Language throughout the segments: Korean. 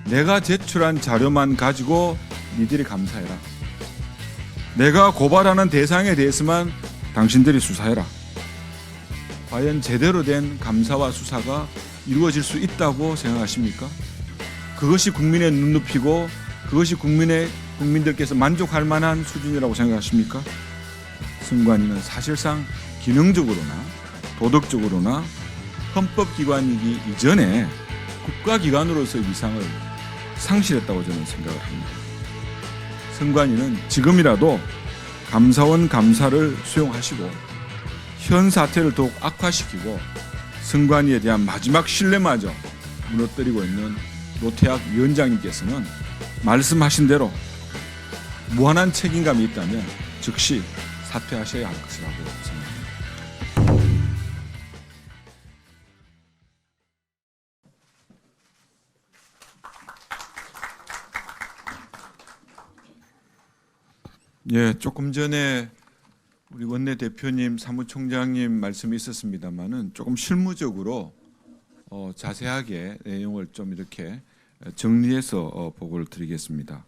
내가 제출한 자료만 가지고 니들이 감사해라. 내가 고발하는 대상에 대해서만 당신들이 수사해라. 과연 제대로 된 감사와 수사가 이루어질 수 있다고 생각하십니까? 그것이 국민의 눈높이고 그것이 국민들께서 만족할 만한 수준이라고 생각하십니까? 선관위는 사실상 기능적으로나 도덕적으로나 헌법기관이기 이전에 국가기관으로서의 위상을 상실했다고 저는 생각을 합니다. 선관위는 지금이라도 감사원 감사를 수용하시고 현 사태를 더욱 악화시키고 선관위에 대한 마지막 신뢰마저 무너뜨리고 있는 노태학 위원장님께서는 말씀하신 대로 무한한 책임감이 있다면 즉시 사퇴하셔야 할 것이라고 생각합니다. 예, 조금 전에 우리 원내대표님, 사무총장님 말씀이 있었습니다만은 조금 실무적으로 자세하게 내용을 좀 이렇게 정리해서 보고를 드리겠습니다.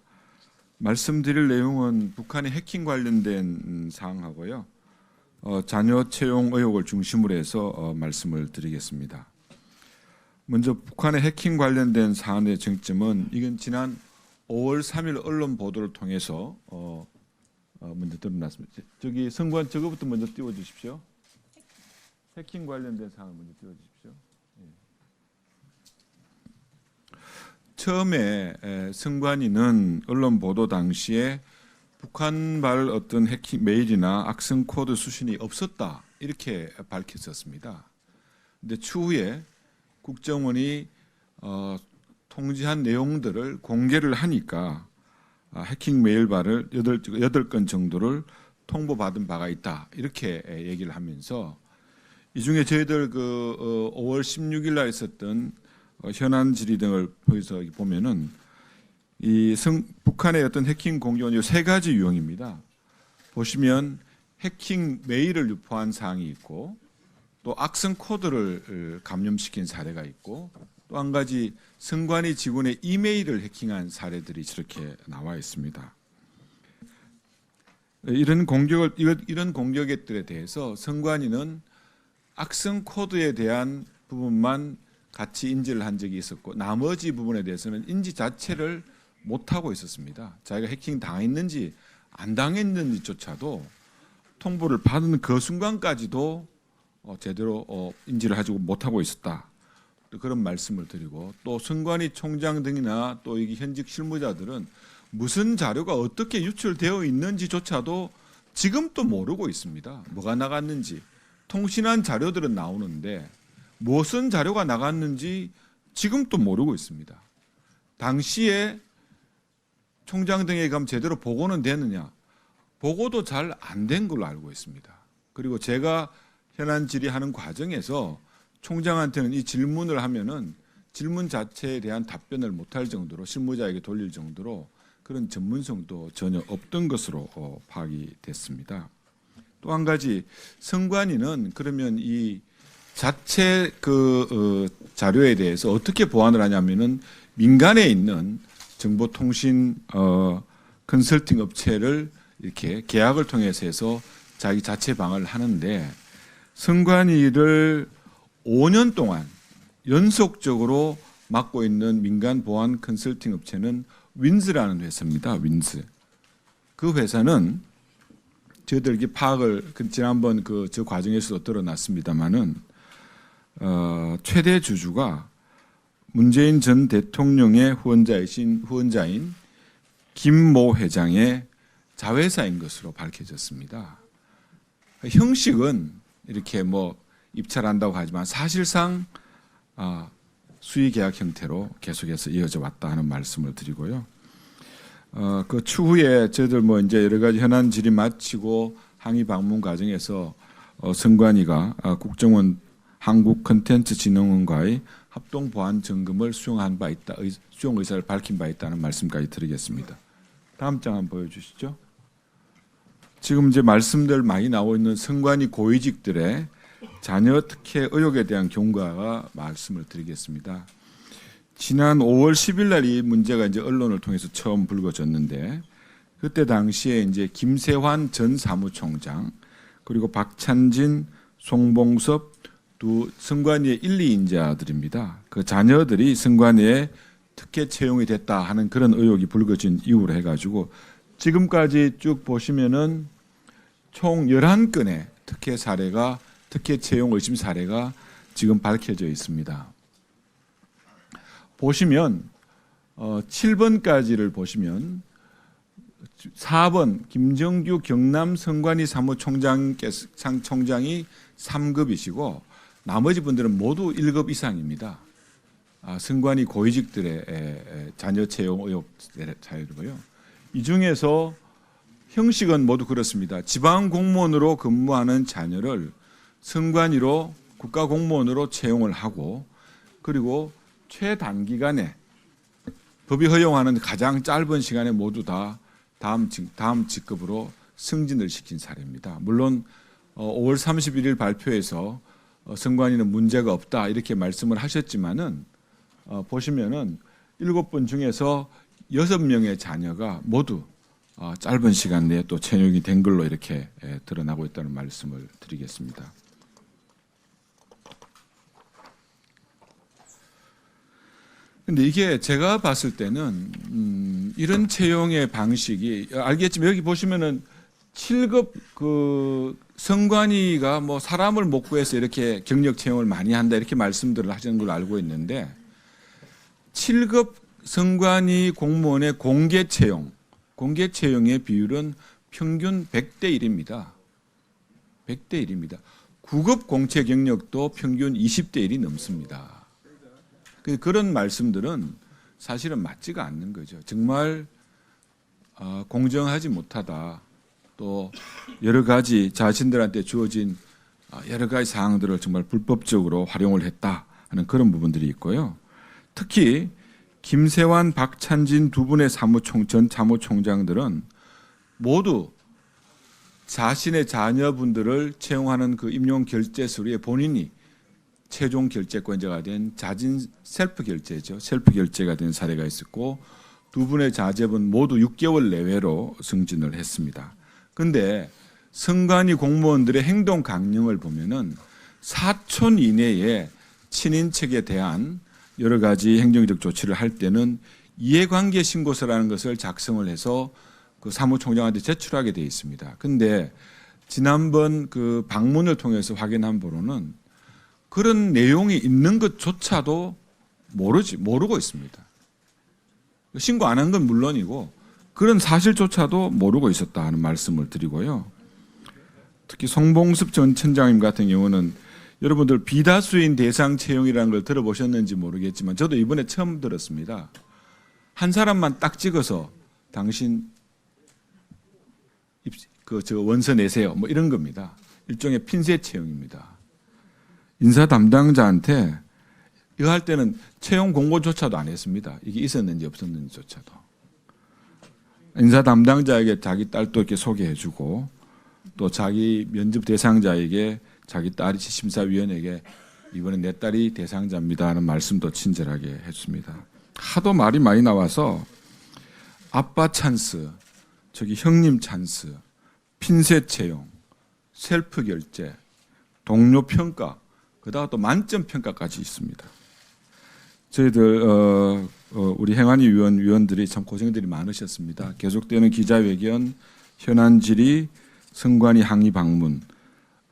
말씀드릴 내용은 북한의 해킹 관련된 사항하고요. 자녀 채용 의혹을 중심으로 해서 말씀을 드리겠습니다. 먼저 북한의 해킹 관련된 사안의 쟁점은 이건 지난 5월 3일 언론 보도를 통해서 먼저 드러났습니다. 저기 선관 저거부터 먼저 띄워주십시오. 해킹 관련된 사항을 먼저 띄워주십시오. 처음에 선관위는 언론 보도 당시에 북한발 어떤 해킹 메일이나 악성 코드 수신이 없었다 이렇게 밝혔었습니다. 그런데 추후에 국정원이 통지한 내용들을 공개를 하니까 해킹 메일발을 8건 정도를 통보받은 바가 있다 이렇게 얘기를 하면서 이 중에 저희들 5월 16일 날 있었던 현안 질의 등을 보면은 북한의 어떤 해킹 공격은 세 가지 유형입니다. 보시면 해킹 메일을 유포한 사항이 있고 또 악성 코드를 감염시킨 사례가 있고 또 한 가지 선관위 직원의 이메일을 해킹한 사례들이 저렇게 나와 있습니다. 이런 공격들에 대해서 선관위는 악성 코드에 대한 부분만 같이 인지를 한 적이 있었고 나머지 부분에 대해서는 인지 자체를 못하고 있었습니다. 자기가 해킹 당했는지 안 당했는지조차도 통보를 받은 그 순간까지도 제대로 인지를 하지 못하고 있었다. 그런 말씀을 드리고 또 선관위 총장 등이나 또 여기 현직 실무자들은 무슨 자료가 어떻게 유출되어 있는지조차도 지금도 모르고 있습니다. 뭐가 나갔는지 통신한 자료들은 나오는데 무슨 자료가 나갔는지 지금도 모르고 있습니다. 당시에 총장 등에 가면 제대로 보고는 되느냐? 보고도 잘 안 된 걸로 알고 있습니다. 그리고 제가 현안 질의하는 과정에서 총장한테는 이 질문을 하면은 질문 자체에 대한 답변을 못할 정도로 실무자에게 돌릴 정도로 그런 전문성도 전혀 없던 것으로 파악이 됐습니다. 또 한 가지 선관위는 그러면 이 자체 자료에 대해서 어떻게 보완을 하냐면은 민간에 있는 정보통신 컨설팅 업체를 이렇게 계약을 통해서 해서 자기 자체 방어를 하는데 선관위를 5년 동안 연속적으로 맡고 있는 민간 보안 컨설팅 업체는 윈즈라는 회사입니다. 윈즈. 그 회사는 저희들 이렇게 파악을 지난번 저 과정에서도 드러났습니다만은 최대 주주가 문재인 전 대통령의 후원자인 김모 회장의 자회사인 것으로 밝혀졌습니다. 형식은 이렇게 입찰한다고 하지만 사실상 수의 계약 형태로 계속해서 이어져 왔다 하는 말씀을 드리고요. 그 추후에 저희들 이제 여러 가지 현안 질의 마치고 항의 방문 과정에서 선관위가 국정원 한국컨텐츠진흥원과의 합동 보안 점검을 수용 의사를 밝힌 바 있다는 말씀까지 드리겠습니다. 다음 장 한번 보여주시죠. 지금 이제 말씀들 많이 나오고 있는 선관위 고위직들의 자녀 특혜 의혹에 대한 경과가 말씀을 드리겠습니다. 지난 5월 10일 날 이 문제가 이제 언론을 통해서 처음 불거졌는데 그때 당시에 이제 김세환 전 사무총장 그리고 박찬진, 송봉섭 두 선관위의 1, 2인자들입니다. 그 자녀들이 선관위에 특혜 채용이 됐다 하는 그런 의혹이 불거진 이후로 해가지고 지금까지 쭉 보시면은 총 11건의 특혜 채용 의심 사례가 지금 밝혀져 있습니다. 보시면 7번까지를 보시면 4번 김정규 경남 선관위 사무총장이 3급이시고 나머지 분들은 모두 1급 이상입니다. 선관위 고위직들의 자녀 채용 의혹 사례고요. 이 중에서 형식은 모두 그렇습니다. 지방 공무원으로 근무하는 자녀를 선관위로 국가공무원으로 채용을 하고 그리고 최단기간에 법이 허용하는 가장 짧은 시간에 모두 다 다음 직급으로 승진을 시킨 사례입니다. 물론 5월 31일 발표에서 선관위는 문제가 없다 이렇게 말씀을 하셨지만은 보시면은 7분 중에서 6명의 자녀가 모두 짧은 시간 내에 또 채용이 된 걸로 이렇게 드러나고 있다는 말씀을 드리겠습니다. 근데 이게 제가 봤을 때는 이런 채용의 방식이 알겠지만 여기 보시면은 7급 그 선관위가 뭐 사람을 못 구해서 이렇게 경력 채용을 많이 한다 이렇게 말씀들을 하시는 걸로 알고 있는데 7급 선관위 공무원의 공개 채용의 비율은 평균 100대 1입니다. 100대 1입니다. 9급 공채 경력도 평균 20대 1이 넘습니다. 그런 말씀들은 사실은 맞지가 않는 거죠. 정말 공정하지 못하다. 또 여러 가지 자신들한테 주어진 여러 가지 사항들을 정말 불법적으로 활용을 했다 하는 그런 부분들이 있고요. 특히 김세환, 박찬진 두 분의 전 사무총장들은 모두 자신의 자녀분들을 채용하는 그 임용 결제 서류에 본인이 최종 결재권자가 된 자진 셀프 결제죠. 셀프 결제가 된 사례가 있었고 두 분의 자제분 모두 6개월 내외로 승진을 했습니다. 그런데 선관위 공무원들의 행동 강령을 보면은 사촌 이내에 친인척에 대한 여러 가지 행정적 조치를 할 때는 이해관계 신고서라는 것을 작성을 해서 그 사무총장한테 제출하게 되어 있습니다. 그런데 지난번 그 방문을 통해서 확인한 바로는 그런 내용이 있는 것조차도 모르고 있습니다. 신고 안 한 건 물론이고 그런 사실조차도 모르고 있었다 하는 말씀을 드리고요. 특히 송봉섭 전 천장님 같은 경우는 여러분들 비다수인 대상 채용이라는 걸 들어보셨는지 모르겠지만 저도 이번에 처음 들었습니다. 한 사람만 딱 찍어서 당신 원서 내세요. 뭐 이런 겁니다. 일종의 핀셋 채용입니다. 인사 담당자한테 이거 할 때는 채용 공고조차도 안 했습니다. 이게 있었는지 없었는지조차도. 인사 담당자에게 자기 딸도 이렇게 소개해주고 또 자기 면접 대상자에게 자기 딸이 심사위원에게 이번에 내 딸이 대상자입니다 하는 말씀도 친절하게 했습니다. 하도 말이 많이 나와서 아빠 찬스, 저기 형님 찬스, 핀셋 채용, 셀프 결제, 동료 평가, 그다음 또 만점 평가까지 있습니다. 저희들 우리 행안위 위원들이 참 고생들이 많으셨습니다. 계속되는 기자회견, 현안 질의, 선관위 항의 방문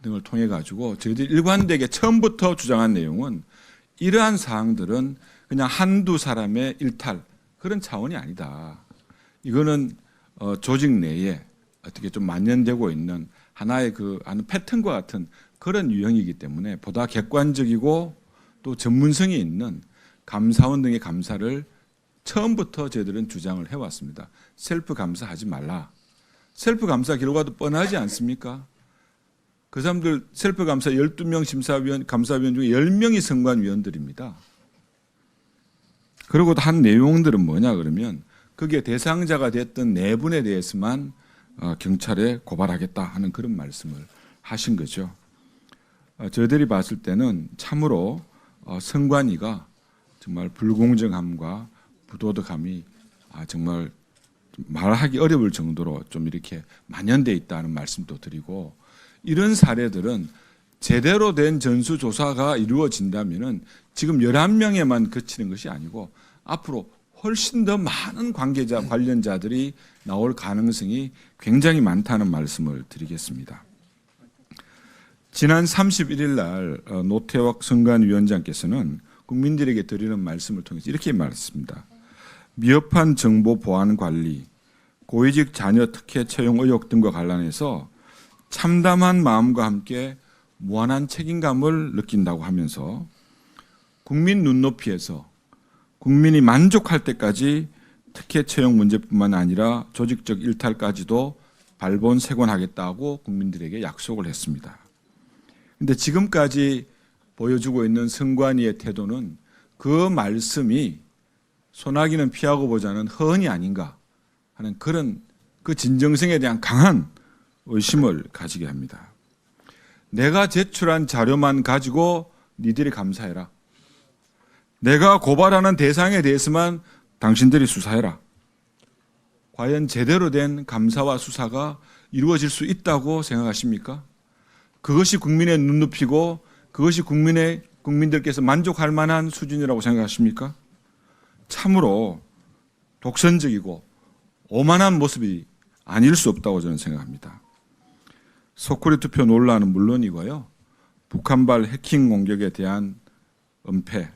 등을 통해 가지고 저희들이 일관되게 처음부터 주장한 내용은 이러한 사항들은 그냥 한두 사람의 일탈 그런 차원이 아니다. 이거는 조직 내에 어떻게 좀 만연되고 있는 하나의 그 패턴과 같은 그런 유형이기 때문에 보다 객관적이고 또 전문성이 있는 감사원 등의 감사를 처음부터 저희들은 주장을 해왔습니다. 셀프 감사하지 말라. 셀프 감사 결과도 뻔하지 않습니까? 그 사람들 셀프 감사 12명 감사위원 중에 10명이 선관위원들입니다. 그리고 한 내용들은 뭐냐 그러면 그게 대상자가 됐던 네 분에 대해서만 경찰에 고발하겠다 하는 그런 말씀을 하신 거죠. 저희들이 봤을 때는 참으로 선관위가 정말 불공정함과 부도덕함이 정말 말하기 어려울 정도로 좀 이렇게 만연돼 있다는 말씀도 드리고, 이런 사례들은 제대로 된 전수조사가 이루어진다면은 지금 11명에만 그치는 것이 아니고 앞으로 훨씬 더 많은 관계자, 관련자들이 나올 가능성이 굉장히 많다는 말씀을 드리겠습니다. 지난 31일 날 노태학 선관위원장께서는 국민들에게 드리는 말씀을 통해서 이렇게 말했습니다. 미흡한 정보 보안 관리, 고위직 자녀 특혜 채용 의혹 등과 관련해서 참담한 마음과 함께 무한한 책임감을 느낀다고 하면서 국민 눈높이에서 국민이 만족할 때까지 특혜 채용 문제뿐만 아니라 조직적 일탈까지도 발본색원하겠다고 국민들에게 약속을 했습니다. 그런데 지금까지 보여주고 있는 선관위의 태도는 그 말씀이 소나기는 피하고 보자는 허언이 아닌가 하는 그런 그 진정성에 대한 강한 의심을 가지게 합니다. 내가 제출한 자료만 가지고 니들이 감사해라. 내가 고발하는 대상에 대해서만 당신들이 수사해라. 과연 제대로 된 감사와 수사가 이루어질 수 있다고 생각하십니까? 그것이 국민의 눈높이고 그것이 국민들께서 만족할 만한 수준이라고 생각하십니까? 참으로 독선적이고 오만한 모습이 아닐 수 없다고 저는 생각합니다. 소쿠리 투표 논란은 물론이고요. 북한발 해킹 공격에 대한 은폐,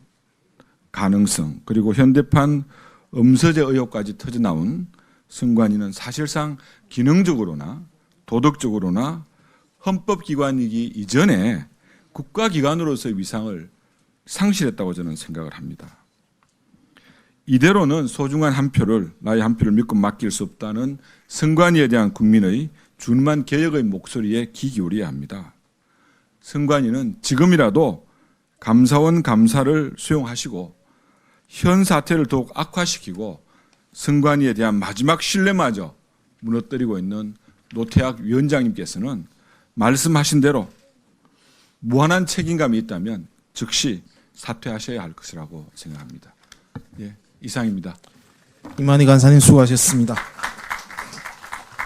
가능성, 그리고 현대판 음서제 의혹까지 터져나온 선관위는 사실상 기능적으로나 도덕적으로나 헌법기관이기 이전에 국가기관으로서의 위상을 상실했다고 저는 생각을 합니다. 이대로는 소중한 한 표를, 나의 한 표를 믿고 맡길 수 없다는 선관위에 대한 국민의 준만 개혁의 목소리에 귀 기울여야 합니다. 선관위는 지금이라도 감사원 감사를 수용하시고 현 사태를 더욱 악화시키고 선관위에 대한 마지막 신뢰마저 무너뜨리고 있는 노태학 위원장님께서는 말씀하신 대로 무한한 책임감이 있다면 즉시 사퇴하셔야 할 것이라고 생각합니다. 예, 이상입니다. 이만희 간사님 수고하셨습니다.